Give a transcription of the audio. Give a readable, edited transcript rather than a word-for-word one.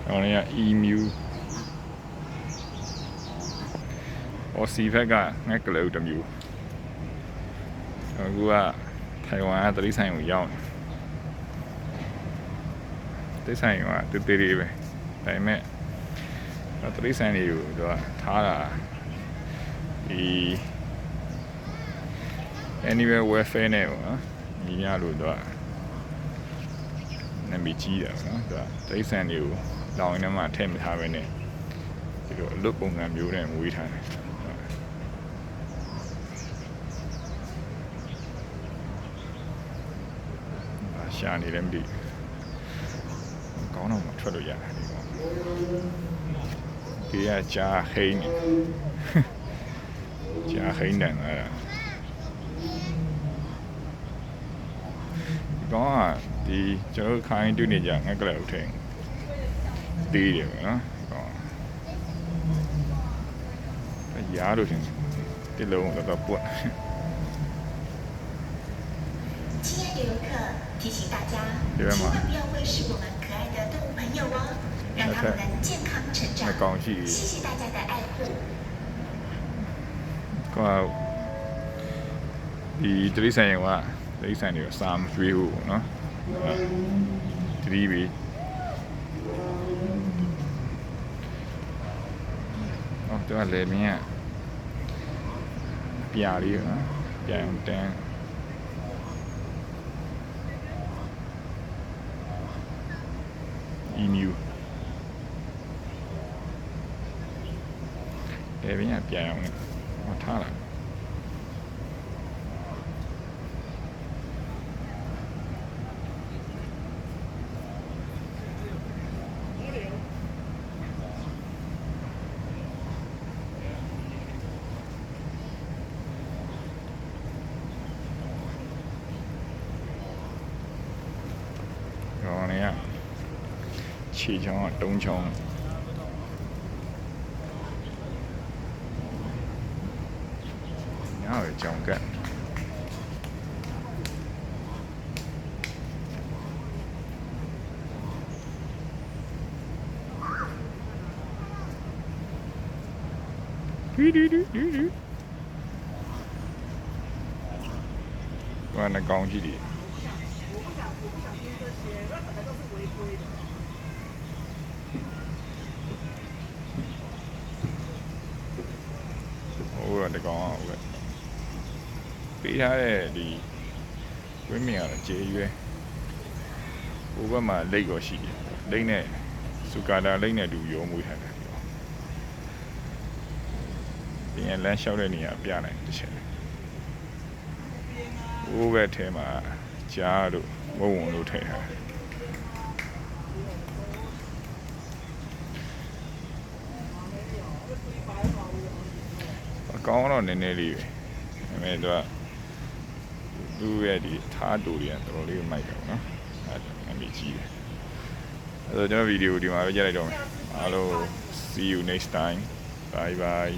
ကောင်လေးက emu အော်စီဘက်ကငှက်ကလေးတစ်မျိုးအခုကထိုင်ဝမ်ကတိဆိုင်ကိုရောက်နေတိဆိုင်ကတူတေးလေးပဲဒါပေမဲ့တိဆိုင်တွေကိုသူကထားတာဒီ anywhere welfare နဲ့ပေါ့နော်ညီရလို့သူကနာမည်ကြီးတာပေါ့နော်သူကတိဆိုင်တွေကိုလောင်ရင်းထဲမှာထည့်မထားပဲနဲ့ဒီလိုအလွတ်ပုံစံမျိုးနဲ့မွေးထားတယ်ရှာနေတယ်မသိကောင်းတော့မထွက်လို့ရတယ်ဒီကောင်ဒီကကြာဟိန်းကြာဟိန်းတယ်အဲ့ဒါဒီကောင်ကဒီကျွန်တော်ခိုင်းတွေ့နေကြငှက်ကလေးဥထိန်တီးတယ်နော်ကောင်ရားလို့ထင်ဒီလုံးတော့ပွတ်亲爱的游客，提醒大家，千万不要喂食我们可爱的动物朋友哦，让它们能健康成长。谢谢大家的爱护。ဒီတိရစ္ဆာန်ကတိရစ္ဆာန်တွေကိုစာမကျွေးဘူးနော်တတိပဲအော်သူကလည်းမြင်ပြာလေးနော်ပြာအောင်တန်းemu လည်းမြင်ပြာအောင်ဟောထားလာကောင်လေးကခြေချောင်းကတုံးချောင်းညာပဲကြောင်ကတ်ဘာနဲ့ကောင်းကြည့်ဒီတကောင်အောင်ပဲပေးထားတဲ့ဒီဝင်းမြင်ကတော့ကျေရွယ်ဟိုဘက်မှာလိတ်ရောရှိတယ်လိတ်နဲ့စူကာတာလိတ်နဲ့တူရောမွေးထားတယ်ဒီလမ်းလျှောက်တဲ့နေရာပြနိုင်တစ်ချက်ဟိုဘက်ထဲမှာကြားတို့ဝုံဝုံတို့ထည့်ထားတယ်ကောင်းတော့နည်းနည်းလေးပဲဒါပေမဲ့သူရဲ့ဒီထားတူတွေကတော်တော်လေးမိုက်တယ်ပေါ့နော်အဲ့ဒါအမေကြီးတယ်အဲ့တော့ကျွန်တော်ဗီဒီယိုဒီမှာပဲကြည့်လိုက်တော့မယ်အားလုံး see you next time bye bye